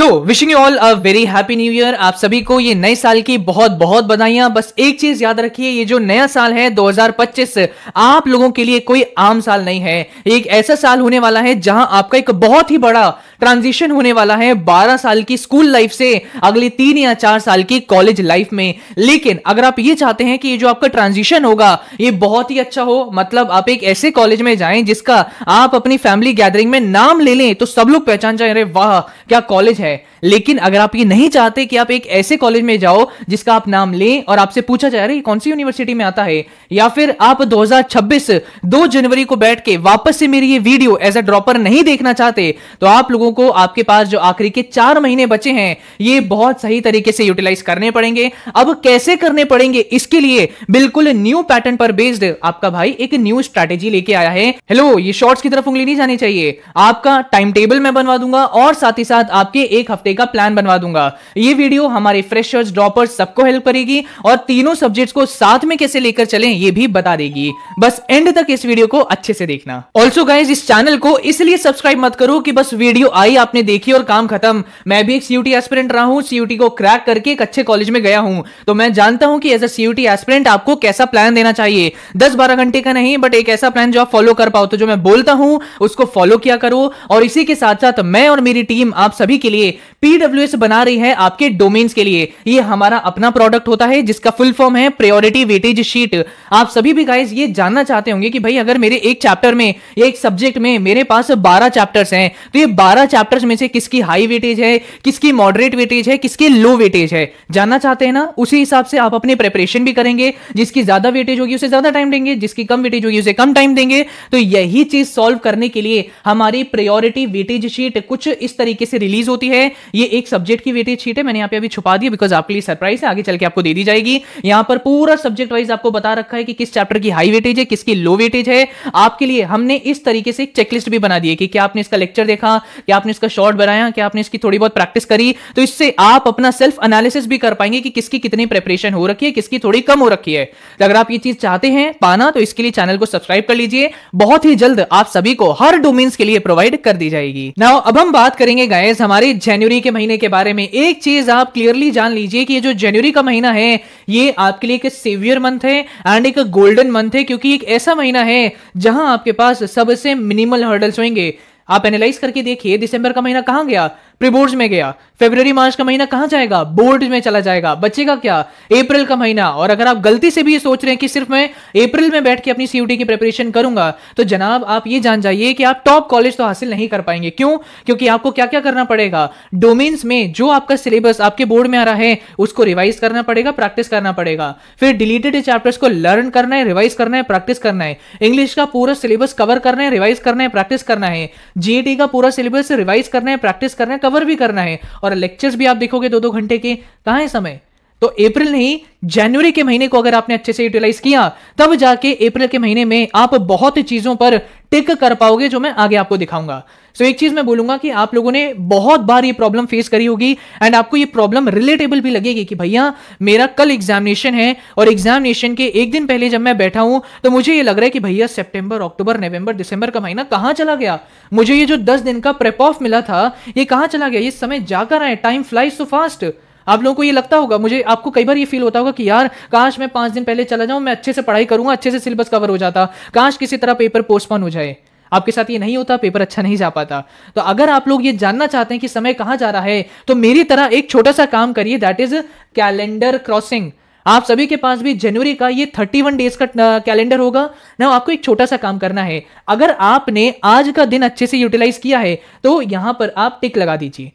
Wishing you all a very happy new year. आप सभी को ये नए साल की बहुत बहुत बधाइयां। बस एक चीज याद रखिए, ये जो नया साल है 2025 आप लोगों के लिए कोई आम साल नहीं है। एक ऐसा साल होने वाला है जहां आपका एक बहुत ही बड़ा ट्रांजिशन होने वाला है 12 साल की स्कूल लाइफ से अगले 3 या 4 साल की कॉलेज लाइफ में। लेकिन अगर आप ये चाहते हैं कि ये जो आपका ट्रांजिशन होगा ये बहुत ही अच्छा हो, मतलब आप एक ऐसे कॉलेज में जाएं जिसका आप अपनी फैमिली गैदरिंग में नाम ले लें तो सब लोग पहचान जाए, अरे वाह क्या कॉलेज है। लेकिन अगर आप ये नहीं चाहते कि आप एक ऐसे कॉलेज में जाओ जिसका आप नाम लें और आपसे पूछा जाए अरे कौन सी यूनिवर्सिटी में आता है, या फिर आप 2026 2 जनवरी को बैठ के वापस से मेरी ये वीडियो एज अ ड्रॉपर नहीं देखना चाहते, तो आप लोगों को आपके पास जो आखिरी के 4 महीने बचे हैं ये बहुत सही तरीके से यूटिलाइज करने पड़ेंगे। अब कैसे करने पड़ेंगे, इसके लिए बिल्कुल न्यू पैटर्न पर बेस्ड आपका भाई एक न्यू स्ट्रैटेजी लेके आया है। हेलो, ये शॉर्ट्स की तरफ उंगली नहीं जानी चाहिए। आपका टाइम टेबल मैं बनवा दूंगा और साथ ही साथ आपके एक हफ्ते का प्लान बनवा दूंगा। ये वीडियो हमारे फ्रेशर्स, ड्रॉपर्स सबको हेल्प करेगी और तीनों सब्जेक्ट्स को साथ में कैसे लेकर चलें ये भी बता देगी। बस एंड तक इस वीडियो को अच्छे से देखना। ऑल्सो गाइज, इस चैनल को इसलिए सब्सक्राइब मत करो कि बस वीडियो आई आपने देखी और काम खत्म। मैं भी एक सीयूटी एस्पिरेंट रहा हूं, सीयूटी को क्रैक करके एक अच्छे कॉलेज में गया हूं, तो मैं जानता हूं कि एज अ सीयूटी एस्पिरेंट आपको कैसा प्लान देना चाहिए। 10-12 घंटे का नहीं, बट एक ऐसा प्लान जो आप फॉलो कर पाओ। तो जो मैं बोलता हूं उसको फॉलो किया करो। और इसी के साथ साथ मैं और मेरी टीम आप सभी के लिए पीडब्ल्यूएस बना रही है आपके डोमेन्स के लिए। ये हमारा अपना प्रोडक्ट होता है जिसका फुल फॉर्म है प्रायोरिटी वेटेज शीट। आप सभी भी गाइस ये जानना चाहते होंगे कि भाई अगर मेरे एक चैप्टर में या एक सब्जेक्ट में मेरे पास 12 चैप्टर्स हैं तो ये 12 चैप्टर्स में से किसकी हाई वेटेज है, किसकी मॉडरेट वेटेज है, किसकी लो वेटेज है, जानना चाहते हैं ना। उसी हिसाब से आप अपनी प्रिपरेशन भी करेंगे। जिसकी ज्यादा वेटेज होगी उसे ज्यादा टाइम देंगे, जिसकी कम वेटेज होगी उसे कम टाइम देंगे। तो यही चीज सॉल्व करने के लिए हमारी प्रायोरिटी वेटेज शीट कुछ इस तरीके से रिलीज होती है। ये एक सब्जेक्ट की वेटेज शीट है, मैंने यहां पे अभी छुपा दी बिकॉज आपके लिए सरप्राइज है, आगे चल के आपको दे दी जाएगी। यहां पर पूरा सब्जेक्ट वाइज आपको बता रखा है कि किस चैप्टर की हाई वेटेज है, किसकी लो वेटेज है। आपके लिए हमने इस तरीके से एक चेकलिस्ट भी बना दी है कि क्या आपने इसका लेक्चर देखा, क्या आपने इसका शॉर्ट बनाया, क्या आपने इसकी थोड़ी बहुत प्रैक्टिस करी। तो इससे आप अपना सेल्फ एनालिसिस भी कर पाएंगे कि किसकी कितनी प्रिपरेशन हो रखी है, किसकी थोड़ी कम हो रखी है। तो अगर आप ये चीज चाहते हैं पाना तो इसके लिए चैनल को सब्सक्राइब कर लीजिए। बहुत ही जल्द आप सभी को हर डोमेन्स के लिए प्रोवाइड कर दी जाएगी। नाउ अब हम बात करेंगे गाइस हमारे जनवरी के महीने के बारे में। एक चीज आप क्लियरली जान लीजिए कि ये जो जनवरी का महीना है ये आपके लिए एक सेवियर मंथ है एंड एक गोल्डन मंथ है, क्योंकि एक ऐसा महीना है जहां आपके पास सबसे मिनिमल हर्डल्स होंगे। आप एनालाइज करके देखिए, दिसंबर का महीना कहां गया, प्री बोर्ड्स में गया। फरवरी मार्च का महीना कहां जाएगा, बोर्ड में चला जाएगा। बचेगा क्या, अप्रैल का महीना। और अगर आप गलती से भी ये सोच रहे हैं कि सिर्फ मैं अप्रैल में बैठ के अपनी सीयूटी की प्रिपरेशन करूंगा, तो जनाब आप ये जान जाइए कि आप टॉप कॉलेज तो हासिल नहीं कर पाएंगे। क्यों? क्योंकि आपको क्या क्या करना पड़ेगा, डोमेन्स में जो आपका सिलेबस आपके बोर्ड में आ रहा है उसको रिवाइज करना पड़ेगा, प्रैक्टिस करना पड़ेगा। फिर डिलीटेड चैप्टर्स को लर्न करना है, रिवाइज करना है, प्रैक्टिस करना है। इंग्लिश का पूरा सिलेबस कवर करना है, रिवाइज करना है, प्रैक्टिस करना है। जीएटी का पूरा सिलेबस रिवाइज करना है, प्रैक्टिस करना है, कवर भी करना है। और लेक्चर्स भी आप देखोगे 2-2 घंटे के, कहां है समय। तो अप्रैल नहीं, जनवरी के महीने को अगर आपने अच्छे से यूटिलाइज किया तब जाके अप्रैल के महीने में आप बहुत चीजों पर टिक कर पाओगे, जो मैं आगे आपको दिखाऊंगा। सो एक चीज मैं बोलूंगा कि आप लोगों ने बहुत बार ये प्रॉब्लम फेस करी होगी एंड आपको ये प्रॉब्लम रिलेटेबल भी लगेगी कि भैया मेरा कल एग्जामिनेशन है और एग्जामिनेशन के एक दिन पहले जब मैं बैठा हूं तो मुझे ये लग रहा है कि भैया सितंबर, अक्टूबर, नवंबर, दिसंबर का महीना कहां चला गया। मुझे ये जो 10 दिन का प्रेप ऑफ मिला था ये कहां चला गया। ये समय जाकर आए, टाइम फ्लाइज सो फास्ट। आप लोगों को ये लगता होगा, मुझे आपको कई बार ये फील होता होगा कि यार काश मैं 5 दिन पहले चला जाऊं, मैं अच्छे से पढ़ाई करूंगा, अच्छे से सिलेबस कवर हो जाता, काश किसी तरह पेपर पोस्टपोन हो जाए। आपके साथ ये नहीं होता, पेपर अच्छा नहीं जा पाता। तो अगर आप लोग ये जानना चाहते हैं कि समय कहां जा रहा है तो मेरी तरह एक छोटा सा काम करिए, दैट इज कैलेंडर क्रॉसिंग। आप सभी के पास भी जनवरी का ये 31 डेज का कैलेंडर होगा ना। आपको एक छोटा सा काम करना है, अगर आपने आज का दिन अच्छे से यूटिलाइज किया है तो यहां पर आप टिक लगा दीजिए।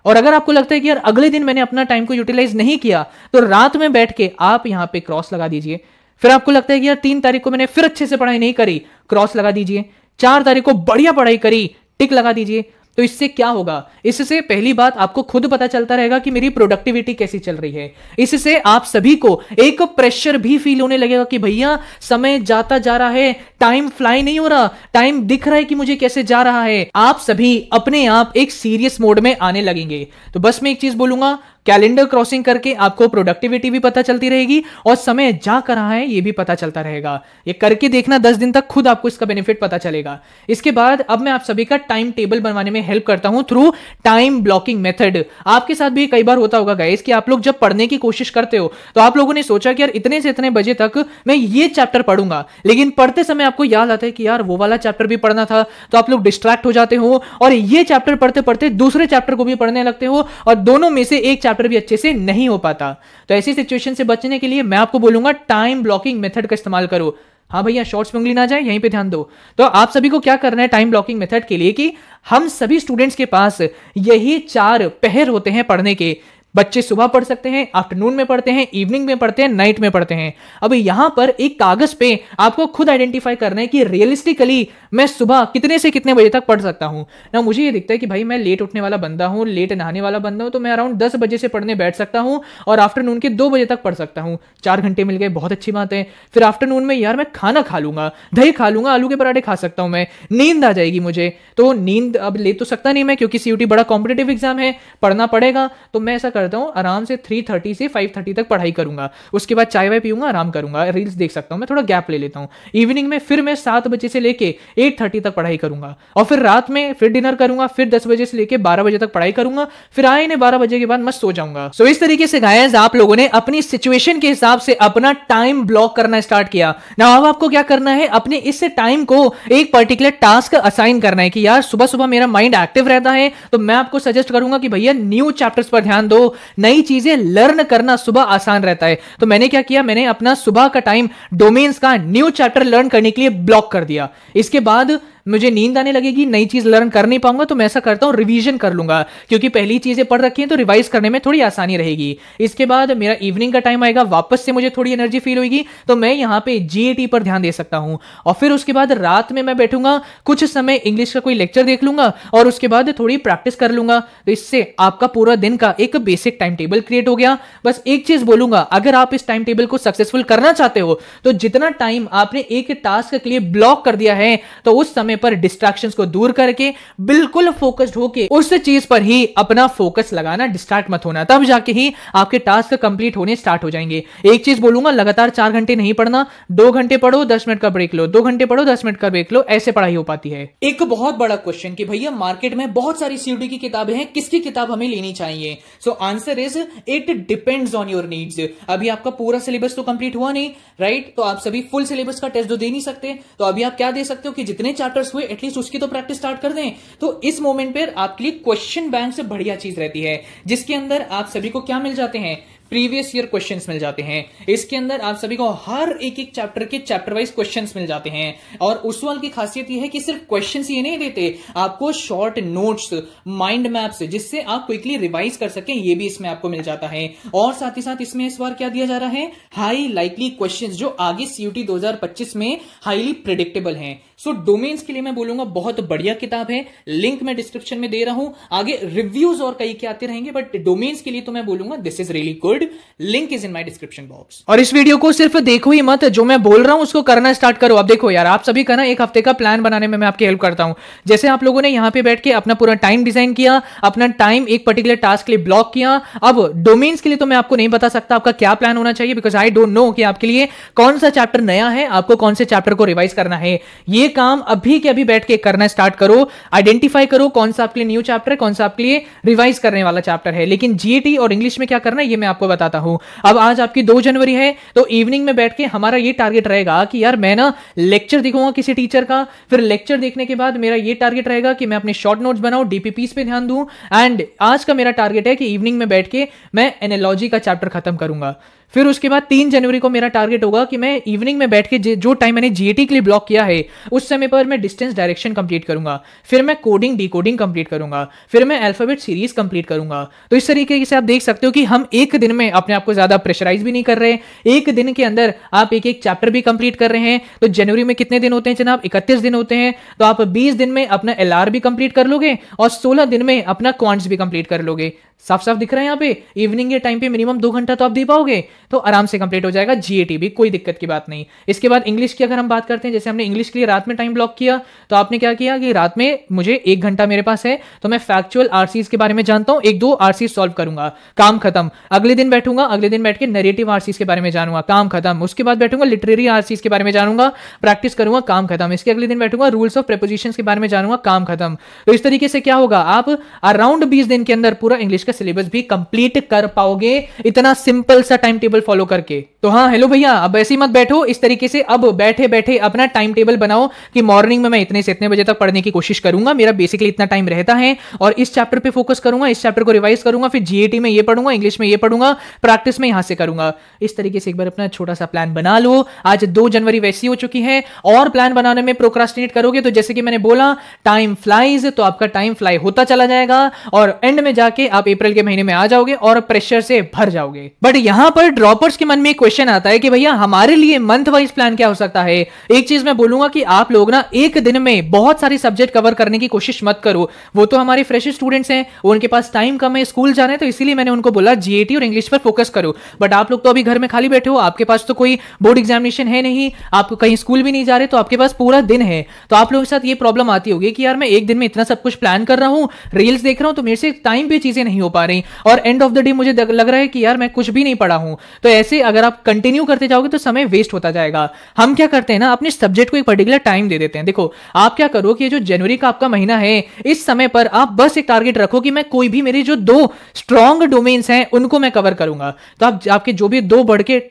और अगर आपको लगता है कि यार अगले दिन मैंने अपना टाइम को यूटिलाइज नहीं किया तो रात में बैठ के आप यहां पे क्रॉस लगा दीजिए। फिर आपको लगता है कि यार 3 तारीख को मैंने फिर अच्छे से पढ़ाई नहीं करी, क्रॉस लगा दीजिए। 4 तारीख को बढ़िया पढ़ाई करी, टिक लगा दीजिए। तो इससे क्या होगा, इससे पहली बात आपको खुद पता चलता रहेगा कि मेरी प्रोडक्टिविटी कैसी चल रही है। इससे आप सभी को एक प्रेशर भी फील होने लगेगा कि भैया समय जाता जा रहा है, टाइम फ्लाई नहीं हो रहा, टाइम दिख रहा है कि मुझे कैसे जा रहा है। आप सभी अपने आप एक सीरियस मोड में आने लगेंगे। तो बस मैं एक चीज बोलूंगा, कैलेंडर क्रॉसिंग करके आपको प्रोडक्टिविटी भी पता चलती रहेगी और समय जा कर रहा है ये भी पता चलता रहेगा। ये करके देखना 10 दिन तक, खुद आपको इसका बेनिफिट पता चलेगा। इसके बाद अब मैं आप सभी का टाइम टेबल बनवाने में हेल्प करता हूं थ्रू टाइम ब्लॉकिंग मेथड। आपके साथ भी कई बार होता होगा गाइस कि आप लोग जब पढ़ने की कोशिश करते हो तो आप लोगों ने सोचा कि यार इतने से इतने बजे तक मैं ये चैप्टर पढ़ूंगा, लेकिन पढ़ते समय आपको याद आता है कि यार वो वाला चैप्टर भी पढ़ना था, तो आप लोग डिस्ट्रैक्ट हो जाते हो और ये चैप्टर पढ़ते पढ़ते दूसरे चैप्टर को भी पढ़ने लगते हो और दोनों में से एक चैप्टर भी अच्छे से नहीं हो पाता। तो ऐसी सिचुएशन से बचने के लिए मैं आपको बोलूंगा टाइम ब्लॉकिंग मेथड का इस्तेमाल करो। हाँ भैया, शॉर्ट्स में उंगली ना जाए, यहीं पे ध्यान दो। तो आप सभी को क्या करना है टाइम ब्लॉकिंग मेथड के लिए कि हम सभी स्टूडेंट्स के पास यही 4 पहर होते हैं पढ़ने के। बच्चे सुबह पढ़ सकते हैं, आफ्टरनून में पढ़ते हैं, इवनिंग में पढ़ते हैं, नाइट में पढ़ते हैं। अब यहां पर एक कागज पे आपको खुद आइडेंटिफाई करना है कि रियलिस्टिकली मैं सुबह कितने से कितने बजे तक पढ़ सकता हूं ना। मुझे ये दिखता है कि भाई मैं लेट उठने वाला बंदा हूं, लेट नहाने वाला बंदा हूं, तो मैं अराउंड 10 बजे से पढ़ने बैठ सकता हूं और आफ्टरनून के 2 बजे तक पढ़ सकता हूं। 4 घंटे मिल गए, बहुत अच्छी बात है। फिर आफ्टरनून में यार मैं खाना खा लूंगा, दही खा लूंगा, आलू के पराठे खा सकता हूं, मैं नींद आ जाएगी मुझे, तो नींद अब ले तो सकता नहीं मैं, क्योंकि सीयूटी बड़ा कॉम्पिटेटिव एग्जाम है, पढ़ना पड़ेगा। तो मैं ऐसा करता हूं, आराम से 3:30 से 5:30 तक पढ़ाई करूंगा, उसके बाद चाय वाय पीऊंगा, आराम करूंगा, रील्स देख सकता हूं, मैं थोड़ा गैप ले लेता हूं। इवनिंग में फिर मैं 7 बजे से लेके 8:30 तक पढ़ाई करूंगा और फिर रात में फिर डिनर करूंगा, फिर 10 बजे से लेके 12 बजे तक पढ़ाई करूंगा, फिर आए ने 12 बजे के बाद मैं सो जाऊंगा। सो इस तरीके से गाइस आप लोगों ने अपनी सिचुएशन के हिसाब से अपना टाइम ब्लॉक करना स्टार्ट किया ना। अब आपको क्या करना है, अपने इस टाइम को एक पर्टिकुलर टास्क असाइन करना है कि यार सुबह सुबह मेरा माइंड एक्टिव रहता है, तो मैं आपको सजेस्ट करूंगा कि भैया न्यू चैप्टर्स पर ध्यान दो, नई चीजें लर्न करना सुबह आसान रहता है। तो मैंने क्या किया, मैंने अपना सुबह का टाइम डोमेन्स का न्यू चैप्टर लर्न करने के लिए ब्लॉक कर दिया। इसके बाद मुझे नींद आने लगेगी, नई चीज लर्न कर नहीं पाऊंगा, तो मैं ऐसा करता हूं रिवीजन कर लूंगा, क्योंकि पहली चीजें पढ़ रखी हैं तो रिवाइज करने में थोड़ी आसानी रहेगी। इसके बाद मेरा इवनिंग का टाइम आएगा, वापस से मुझे थोड़ी एनर्जी फील होगी, तो मैं यहां पे जीएटी पर ध्यान दे सकता हूं। और फिर उसके बाद रात में मैं बैठूंगा, कुछ समय इंग्लिश का कोई लेक्चर देख लूंगा और उसके बाद थोड़ी प्रैक्टिस कर लूंगा। तो इससे आपका पूरा दिन का एक बेसिक टाइम टेबल क्रिएट हो गया। बस एक चीज बोलूंगा, अगर आप इस टाइम टेबल को सक्सेसफुल करना चाहते हो तो जितना टाइम आपने एक टास्क के लिए ब्लॉक कर दिया है, तो उस समय पर डिस्ट्रैक्शन को दूर करके बिल्कुल फोकस्ड होके उस चीज पर ही अपना फोकस लगाना, डिस्ट्रैक्ट मत होना, तब जाके ही आपके टास्क कंप्लीट होने स्टार्ट हो जाएंगे। एक चीज बोलूंगा, लगातार 4 घंटे नहीं पढ़ना, 2 घंटे पढ़ो, 10 मिनट का ब्रेक लो, 2 घंटे पढ़ो, 10 मिनट का ब्रेक लो, ऐसे पढ़ाई हो पाती है। एक बहुत बड़ा क्वेश्चन कि भैया मार्केट में बहुत सारी सीयूटी की किताबें हैं, किसकी किताब हमें लेनी चाहिए? So answer is it depends on your needs. अभी आपका पूरा सिलेबस तो कंप्लीट हुआ नहीं, राइट? तो आप सभी फुल सिलेबस का टेस्ट तो दे नहीं सकते, तो अभी आप क्या दे सकते हो कि जितने चैप्टर्स हुए एटलीस्ट उसकी तो प्रैक्टिस स्टार्ट कर दें। तो इस मोमेंट पर आपके लिए क्वेश्चन बैंक से बढ़िया चीज रहती है, जिसके अंदर आप सभी को क्या मिल जाते हैं, प्रीवियस ईयर क्वेश्चंस मिल जाते हैं। इसके अंदर आप सभी को हर एक एक चैप्टर के चैप्टर वाइज क्वेश्चंस मिल जाते हैं। और उस वाल की खासियत यह है कि सिर्फ क्वेश्चंस ये नहीं देते, आपको शॉर्ट नोट्स, माइंड मैप्स, जिससे आप क्विकली रिवाइज कर सकें, ये भी इसमें आपको मिल जाता है। और साथ ही साथ इसमें इस बार क्या दिया जा रहा है, हाई लाइकली क्वेश्चंस, जो आगे सीयूटी 2025 में हाईली प्रिडिक्टेबल हैं। सो डोमेन्स के लिए मैं बोलूंगा बहुत बढ़िया किताब है, लिंक मैं डिस्क्रिप्शन में दे रहा हूं। आगे रिव्यूज और कई के आते रहेंगे, बट डोमेन्स के लिए तो मैं बोलूंगा this is really good, link is in my description box. और इस वीडियो को सिर्फ देखो ही मत, जो मैं बोल रहा हूं उसको करना स्टार्ट करो। अब देखो यार, आप सभी का ना 1 हफ्ते का प्लान बनाने में मैं आपकी हेल्प करता हूं। जैसे आप लोगों ने यहां पे बैठ के अपना पूरा टाइम डिजाइन किया, अपना टाइम एक पर्टिकुलर टास्क के लिए ब्लॉक किया। अब डोमेन्स के लिए तो मैं आपको नहीं बता सकता आपका क्या प्लान होना चाहिए, बिकॉज आई डोंट नो कि आपके लिए कौन सा चैप्टर नया है, आपको कौन से चैप्टर को रिवाइज करना है। ये काम अभी के अभी बैठ के करना स्टार्ट करो, आइडेंटिफाई करो कौन सा आपके लिए न्यू चैप्टर है, कौन सा आपके लिए रिवाइज करने वाला चैप्टर है। लेकिन जीएटी और इंग्लिश में क्या करना है ये मैं आपको बताता हूं। अब आज आपकी 2 जनवरी है, तो इवनिंग में बैठ के हमारा ये टारगेट रहेगा कि यार मैं ना लेक्चर देखूंगा किसी टीचर का, फिर लेक्चर देखने के बाद मेरा ये टारगेट रहेगा कि मैं अपने शॉर्ट नोट्स बनाऊं, डीपीपीस पे ध्यान दूं। एंड आज का मेरा टारगेट है कि इवनिंग में बैठ के मैं एनालॉजी का चैप्टर खत्म करूंगा। फिर उसके बाद 3 जनवरी को मेरा टारगेट होगा कि मैं इवनिंग में बैठ के जो टाइम मैंने जीएटी के लिए ब्लॉक किया है उस समय पर मैं डिस्टेंस डायरेक्शन कंप्लीट करूंगा, फिर मैं कोडिंग डिकोडिंग कंप्लीट करूंगा, फिर मैं अल्फाबेट सीरीज कंप्लीट करूंगा। तो इस तरीके से आप देख सकते हो कि हम एक दिन में अपने आप को ज्यादा प्रेशराइज भी नहीं कर रहे, एक दिन के अंदर आप एक एक चैप्टर भी कंप्लीट कर रहे हैं। तो जनवरी में कितने दिन होते हैं जनाब, 31 दिन होते हैं। तो आप 20 दिन में अपना एलआर भी कंप्लीट कर लोगे और 16 दिन में अपना क्वांट्स भी कंप्लीट कर लोगे। साफ साफ दिख रहा है यहाँ पे, इवनिंग के टाइम पे मिनिमम 2 घंटा तो आप दे पाओगे। तो आराम से कंप्लीट हो जाएगा। जीएटी भी कोई दिक्कत की बात नहीं। इसके बाद इंग्लिश की अगर हम बात करते हैं, जैसे हमने इंग्लिश के लिए रात में टाइम ब्लॉक किया, तो आपने क्या किया कि रात में मुझे 1 घंटा मेरे पास है, तो मैं फैक्चुअल आरसीज के बारे में जानता हूं, 1-2 आरसीज सॉल्व करूंगा, काम खत्म। अगले दिन बैठूंगा, अगले दिन बैठ के नरेटिव आरसीज के बारे में जानूंगा, काम खत्म। उसके बाद बैठूंगा लिटरेरी आरसीज के बारे में जानूंगा, प्रैक्टिस करूंगा, काम खत्म। इसके अगले दिन बैठूंगा रूल्स ऑफ प्रीपोजिशंस के बारे में जानूंगा, काम खत्म। तो इस तरीके से क्या होगा, आप अराउंड 20 दिन के अंदर पूरा इंग्लिश का सिलेबस भी कंप्लीट कर पाओगे, इतना सिंपल सा टाइम टेबल फॉलो करके। तो हाँ हेलो भैया, अब ऐसे मत बैठो, इस तरीके से अब बैठे बैठे अपना टाइम टेबल बनाओ कि मॉर्निंग में मैं इतने से इतने बजे तक पढ़ने की कोशिश करूंगा, मेरा बेसिकली इतना टाइम रहता है और इस चैप्टर पे फोकस करूंगा, इस चैप्टर को रिवाइज करूंगा, फिर जीएटी में ये पढ़ूंगा, इंग्लिश में ये पढ़ूंगा, प्रैक्टिस में यहां से करूंगा। इस तरीके से एक बार अपना छोटा सा प्लान बना लो। आज 2 जनवरी वैसी हो चुकी है और प्लान बनाने में प्रोक्रास्टिनेट करोगे तो जैसे कि मैंने बोला टाइम फ्लाइज, तो आपका टाइम फ्लाई होता चला जाएगा और एंड में जाके आप अप्रैल के महीने में आ जाओगे और प्रेशर से भर जाओगे। बट यहां पर ड्रॉपर्स के मन में एक क्वेश्चन आता है कि भैया हमारे लिए मंथ वाइज प्लान क्या हो सकता है। एक चीज मैं बोलूंगा कि आप लोग ना एक दिन में बहुत सारी सब्जेक्ट कवर करने की कोशिश मत करो। वो तो हमारे फ्रेश स्टूडेंट्स हैं, उनके पास टाइम कम है, स्कूल जा रहे हैं, तो इसीलिए मैंने उनको बोला जीएटी और इंग्लिश पर फोकस करो। बट आप लोग तो अभी घर में खाली बैठे हो, आपके पास तो कोई बोर्ड एग्जामिनेशन है नहीं, आप कहीं स्कूल भी नहीं जा रहे, तो आपके पास पूरा दिन है। तो आप लोगों के साथ ये प्रॉब्लम आती होगी कि यार मैं एक दिन में इतना सब कुछ प्लान कर रहा हूं, रील्स देख रहा हूं, तो मेरे से टाइम पे चीजें नहीं हो पा रही और एंड ऑफ द डे मुझे लग रहा है कि यार मैं कुछ भी नहीं पढ़ा हूं। तो ऐसे अगर आप कंटिन्यू करते जाओगे तो समय वेस्ट होता जाएगा। हम क्या करते हैं ना, अपने सब्जेक्ट को एक पर्टिकुलर टाइम दे देते हैं। देखो आप क्या करो कि ये जो जनवरी का आपका महीना है, इस समय पर आप बस एक टारगेट रखो कि मैं कोई भी मेरी जो 2 स्ट्रॉन्ग डोमेन्स हैं उनको मैं कवर करूंगा। तो आप आपके जो भी 2 बढ़ के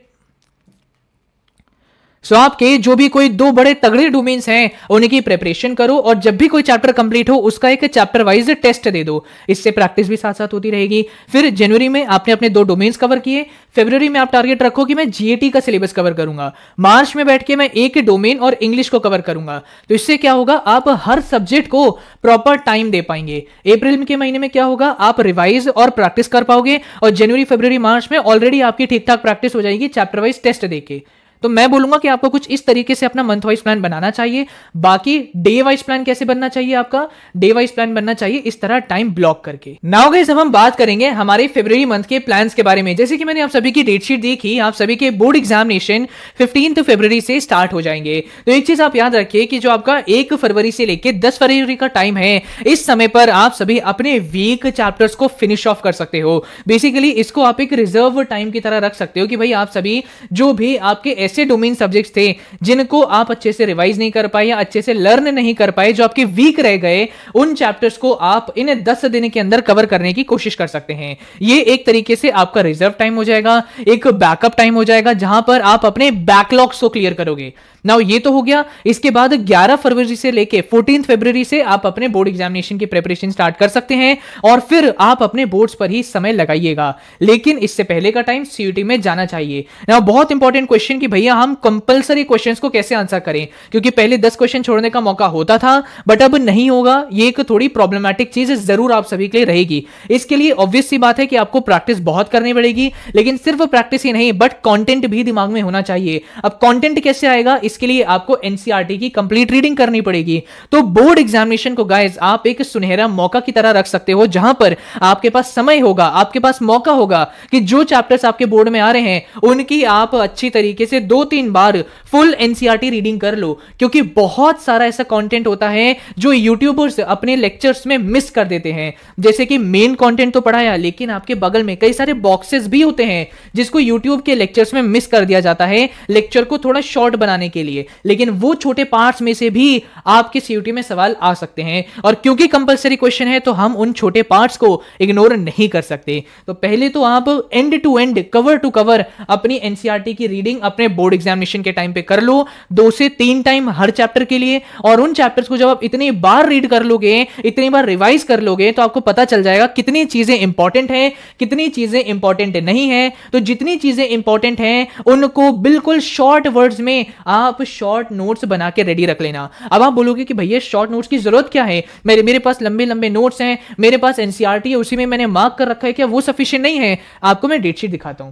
आपके जो भी कोई 2 बड़े तगड़े डोमेन्स हैं उनकी प्रिपरेशन करो और जब भी कोई चैप्टर कंप्लीट हो उसका एक चैप्टर वाइज टेस्ट दे दो। इससे प्रैक्टिस भी साथ साथ होती रहेगी। फिर जनवरी में आपने अपने 2 डोमेन्स कवर किए, फरवरी में आप टारगेट रखो कि मैं जीएटी का सिलेबस कवर करूंगा, मार्च में बैठ के मैं एक डोमेन और इंग्लिश को कवर करूंगा। तो इससे क्या होगा, आप हर सब्जेक्ट को प्रॉपर टाइम दे पाएंगे। अप्रैल के महीने में क्या होगा, आप रिवाइज और प्रैक्टिस कर पाओगे और जनवरी फरवरी मार्च में ऑलरेडी आपकी ठीक ठाक प्रैक्टिस हो जाएगी चैप्टर वाइज टेस्ट देके। तो मैं बोलूंगा कि आपको कुछ इस तरीके से अपना मंथ वाइज प्लान बनाना चाहिए। बाकी डे वाइज प्लान कैसे बनना चाहिए, आपका डे वाइज प्लान बनना चाहिए इस तरह टाइम ब्लॉक करके। नाउ गाइस अब हम बात करेंगे हमारे फरवरी मंथ के प्लान्स के बारे में। जैसे कि मैंने आप सभी की डेट शीट देखी, आप सभी के बोर्ड एग्जामिनेशन 15 फरवरी से स्टार्ट हो जाएंगे। तो एक चीज आप याद रखिए कि जो आपका 1 फरवरी से लेकर 10 फरवरी का टाइम है, इस समय पर आप सभी अपने वीक चैप्टर्स को फिनिश ऑफ कर सकते हो। बेसिकली इसको आप एक रिजर्व टाइम की तरह रख सकते हो कि भाई आप सभी जो भी आपके ऐसे डोमेन सब्जेक्ट्स थे जिनको आप अच्छे से रिवाइज नहीं कर पाए या अच्छे से लर्न नहीं कर पाए, जो आपके वीक रह गए, उन चैप्टर्स को आप इन 10 दिन के अंदर कवर करने की कोशिश कर सकते हैं। ये एक तरीके से आपका रिजर्व टाइम हो जाएगा, एक बैकअप टाइम हो जाएगा जहां पर आप अपने बैकलॉग्स को क्लियर करोगे। नाउ ये तो हो गया। इसके बाद 11 फरवरी से लेके 14 फरवरी से आप अपने बोर्ड एग्जामिनेशन की प्रिपरेशन स्टार्ट कर सकते हैं और फिर आप अपने बोर्ड्स पर ही समय लगाइएगा। लेकिन इससे पहले का टाइम सीयूटी में जाना चाहिए। नाउ बहुत इंपॉर्टेंट क्वेश्चन कि भैया हम कंपलसरी क्वेश्चंस को कैसे आंसर करें, क्योंकि पहले 10 क्वेश्चन छोड़ने का मौका होता था बट अब नहीं होगा। ये एक थोड़ी प्रॉब्लमैटिक चीज जरूर आप सभी के लिए रहेगी। इसके लिए ऑब्वियस सी बात है कि आपको प्रैक्टिस बहुत करनी पड़ेगी, लेकिन सिर्फ प्रैक्टिस ही नहीं बट कंटेंट भी दिमाग में होना चाहिए। अब कंटेंट कैसे आएगा, इसके लिए आपको एनसीईआरटी की कंप्लीट रीडिंग करनी पड़ेगी। तो बोर्ड एग्जामिनेशन को गाइस आप एक सुनहरा मौका की तरह रख सकते हो, जहां पर आपके पास समय होगा, आपके पास मौका होगा कि जो चैप्टर्स आपके बोर्ड में आ रहे हैं उनकी आप अच्छी तरीके से 2-3 बार फुल एनसीईआरटी रीडिंग कर लो, क्योंकि बहुत सारा ऐसा कंटेंट होता है जो यूट्यूबर्स अपने लेक्चर्स में मिस कर देते हैं। जैसे कि मेन कंटेंट तो पढ़ाया, लेकिन आपके बगल में कई सारे बॉक्सेस भी होते हैं जिसको यूट्यूब के लेक्चर्स में मिस कर दिया जाता है लेक्चर को थोड़ा शॉर्ट बनाने के लिए। लेकिन वो छोटे पार्ट्स में से भी आपके सीयूटी में सवाल आ सकते हैं और क्योंकि कंपलसरी क्वेश्चन है तो हम उन छोटे पार्ट्स को इग्नोर नहीं कर सकते। तो पहले तो आप end to end, cover to cover अपनी एनसीईआरटी की रीडिंग अपने बोर्ड एग्जामिनेशन के टाइम पे कर लो, 2 से 3 टाइम हर चैप्टर के लिए। और उन चैप्टर्स को जब आप इतनी बार रीड कर लोगे, इतनी बार रिवाइज कर लोगे, तो आपको पता चल जाएगा कितनी चीजें इंपॉर्टेंट है, कितनी चीजें इंपॉर्टेंट नहीं है। तो जितनी चीजें इंपॉर्टेंट हैं उनको बिल्कुल शॉर्ट वर्ड्स में आप शॉर्ट नोट्स बना के रेडी रख लेना। अब आप बोलोगे कि भैया शॉर्ट नोट्स की जरूरत क्या है, मेरे पास लंबे लंबे नोट्स हैं, मेरे पास एनसीईआरटी है, उसी में मैंने मार्क कर रखा है, क्या वो सफिशिएंट नहीं है? आपको मैं डेट शीट दिखाता हूं।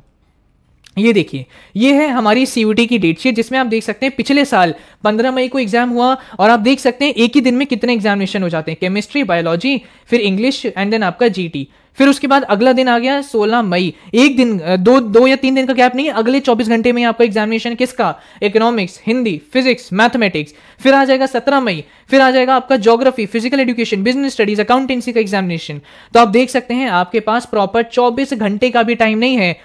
ये देखिए, ये है हमारी सीयूटी की डेट शीट, जिसमें आप देख सकते हैं पिछले साल 15 मई को एग्जाम हुआ और आप देख सकते हैं एक ही दिन में कितने एग्जामिनेशन हो जाते हैं, केमिस्ट्री, बायोलॉजी, फिर इंग्लिश एंड देन आपका जीटी। फिर उसके बाद अगला दिन आ गया 16 मई, एक दिन दो या 3 दिन का गैप नहीं है, अगले 24 घंटे में आपका एग्जामिनेशन किसका, इकोनॉमिक्स, हिंदी, फिजिक्स, मैथमेटिक्स। फिर आ जाएगा 17 मई, फिर आ जाएगा आपका geography, physical education, business studies, accountancy का एग्जामिनेशन। तो आप देख सकते हैं आपके पास प्रॉपर 24 घंटे का भी टाइम नहीं है,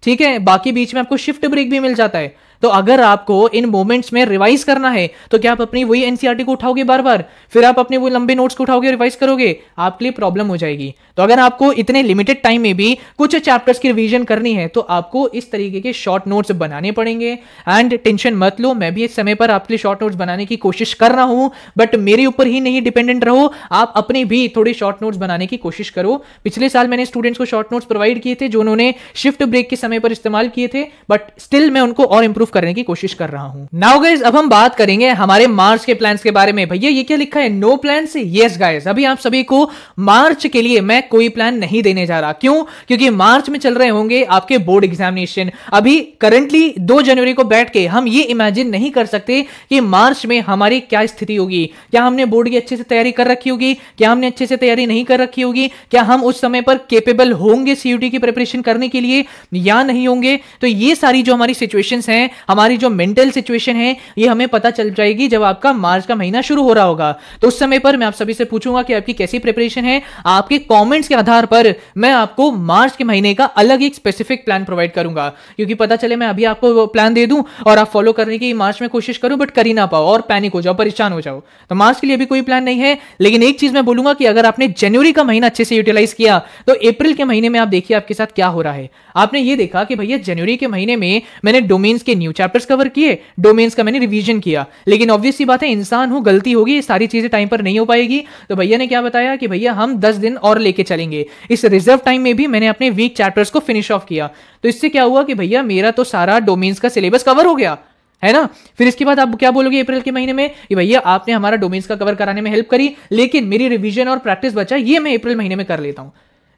ठीक है। बाकी बीच में आपको शिफ्ट ब्रेक भी मिल जाता है। तो अगर आपको इन मोमेंट्स में रिवाइज करना है तो क्या आप अपनी वही एनसीईआरटी को उठाओगे बार बार, फिर आप अपने वो लंबे नोट्स को उठाओगे, रिवाइज करोगे, आपके लिए प्रॉब्लम हो जाएगी। तो अगर आपको इतने लिमिटेड टाइम में भी कुछ चैप्टर्स की रिवीजन करनी है तो आपको इस तरीके के शॉर्ट नोट्स बनाने पड़ेंगे। एंड टेंशन मत लो, मैं भी इस समय पर आपके लिए शॉर्ट नोट्स बनाने की कोशिश कर रहा हूं, बट मेरे ऊपर ही नहीं डिपेंडेंट रहो, आप अपने भी थोड़े शॉर्ट नोट्स बनाने की कोशिश करो। पिछले साल मैंने स्टूडेंट्स को शॉर्ट नोट्स प्रोवाइड किए थे जो उन्होंने शिफ्ट ब्रेक के समय पर इस्तेमाल किए थे, बट स्टिल मैं उनको और इंप्रूव करने की कोशिश कर रहा हूं। नाउ गाइस, अब हम बात करेंगे हमारे मार्च के प्लान्स के बारे में। भैया ये क्या लिखा है, नो प्लान्स? यस गाइस, अभी आप सभी को मार्च के लिए मैं कोई प्लान नहीं देने जा रहा। क्यों? क्योंकि मार्च में चल रहे होंगे आपके बोर्ड एग्जामिनेशन। अभी करंटली 2 जनवरी को बैठ के हम ये इमेजिन नहीं कर सकते कि मार्च में हमारी क्या स्थिति होगी। क्या हमने बोर्ड की अच्छे से तैयारी कर रखी होगी, क्या हमने अच्छे से तैयारी नहीं कर रखी होगी, क्या हम उस समय पर केपेबल होंगे सीयूटी की प्रिपरेशन करने के लिए या नहीं होंगे। तो ये सारी जो हमारी सिचुएशंस हैं, हमारी जो मेंटल सिचुएशन है, ये हमें पता चल जाएगी जब आपका मार्च का महीना शुरू हो रहा होगा। तो उस समय पर मैं आप सभी से पूछूंगा कि आपकी कैसी प्रिपरेशन है। आपके कमेंट्स के आधार पर मैं आपको मार्च के महीने का अलग एक स्पेसिफिक प्लान प्रोवाइड करूंगा, क्योंकि पता चले मैं अभी आपको प्लान दे दूं और आप फॉलो करने की मार्च में कोशिश करो बट कर ही ना पाओ और पैनिक हो जाओ, परेशान हो जाओ। तो मार्च के लिए अभी कोई प्लान नहीं है। लेकिन एक चीज मैं बोलूंगा कि अगर आपने जनवरी का महीना अच्छे से यूटिलाइज किया तो अप्रैल के महीने में आप देखिए आपके साथ क्या हो रहा है। आपने ये देखा कि भैया जनवरी के महीने में मैंने डोमेन्स के न्यू चैप्टर्स कवर किए, डोमेन्स का मैंने रिवीजन किया, लेकिन ऑब्वियस सी बात है इंसान हूं, गलती होगी, सारी चीजें टाइम पर नहीं हो पाएगी। तो भैया ने क्या बताया कि भैया हम 10 दिन और लेके चलेंगे। इस रिजर्व टाइम में भी मैंने अपने वीक चैप्टर्स को फिनिश ऑफ किया। तो इससे क्या हुआ कि भैया मेरा तो सारा डोमेन्स का सिलेबस कवर हो गया, है ना। फिर इसके बाद आप क्या बोलोगे अप्रैल के महीने में कि भैया आपने हमारा डोमेन्स का कवर कराने में हेल्प करी, लेकिन मेरी रिवीजन और प्रैक्टिस बचा, ये मैं अप्रैल महीने में कर लेता हूं।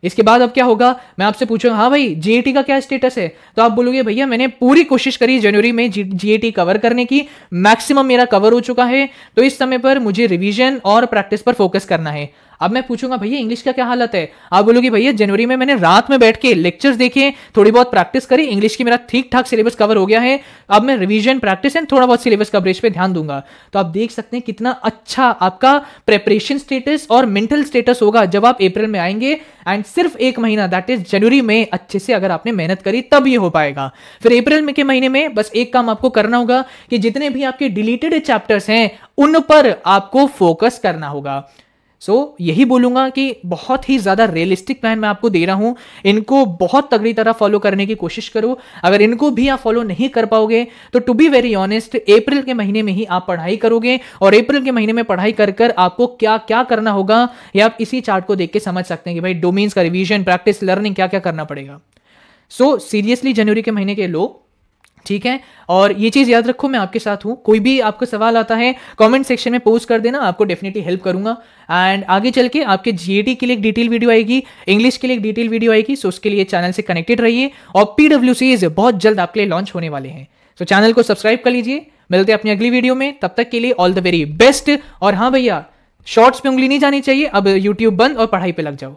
इसके बाद अब क्या होगा, मैं आपसे पूछूंगा हाँ भाई जीएटी का क्या स्टेटस है, तो आप बोलोगे भैया मैंने पूरी कोशिश करी जनवरी में जीएटी कवर करने की, मैक्सिमम मेरा कवर हो चुका है, तो इस समय पर मुझे रिवीजन और प्रैक्टिस पर फोकस करना है। अब मैं पूछूंगा भैया इंग्लिश का क्या हालत है, आप बोलोगे भैया जनवरी में मैंने रात में बैठ के लेक्चर्स देखे, थोड़ी बहुत प्रैक्टिस करी, इंग्लिश की मेरा ठीक ठाक सिलेबस कवर हो गया है, अब मैं रिवीजन, प्रैक्टिस एंड थोड़ा बहुत सिलेबस कवरेज पे ध्यान दूंगा। तो आप देख सकते हैं कितना अच्छा आपका प्रेपरेशन स्टेटस और मेंटल स्टेटस होगा जब आप अप्रैल में आएंगे। एंड सिर्फ 1 महीना दैट इज जनवरी में अच्छे से अगर आपने मेहनत करी तब ये हो पाएगा। फिर अप्रैल में के महीने में बस एक काम आपको करना होगा कि जितने भी आपके डिलीटेड चैप्टर्स हैं उन पर आपको फोकस करना होगा। यही बोलूंगा कि बहुत ही ज्यादा रियलिस्टिक प्लान मैं आपको दे रहा हूं, इनको बहुत तगड़ी तरह फॉलो करने की कोशिश करो। अगर इनको भी आप फॉलो नहीं कर पाओगे तो टू बी वेरी ऑनेस्ट अप्रैल के महीने में ही आप पढ़ाई करोगे, और अप्रैल के महीने में पढ़ाई कर कर आपको क्या क्या करना होगा ये आप इसी चार्ट को देख के समझ सकते हैं कि भाई डोमेन्स का रिवीजन, प्रैक्टिस, लर्निंग क्या क्या करना पड़ेगा। सीरियसली जनवरी के महीने के लोग, ठीक है। और ये चीज याद रखो मैं आपके साथ हूं, कोई भी आपको सवाल आता है कमेंट सेक्शन में पोस्ट कर देना, आपको डेफिनेटली हेल्प करूंगा। एंड आगे चल के आपके जीएटी के लिए एक डिटेल वीडियो आएगी, इंग्लिश के लिए एक डिटेल वीडियो आएगी, सो उसके लिए चैनल से कनेक्टेड रहिए। और पीडब्ल्यूसीज बहुत जल्द आपके लिए लॉन्च होने वाले हैं, तो चैनल को सब्सक्राइब कर लीजिए। मिलते हैं अपनी अगली वीडियो में, तब तक के लिए ऑल द वेरी बेस्ट। और हाँ भैया, शॉर्ट्स पे उंगली नहीं जानी चाहिए, अब यूट्यूब बंद और पढ़ाई पे लग जाओ।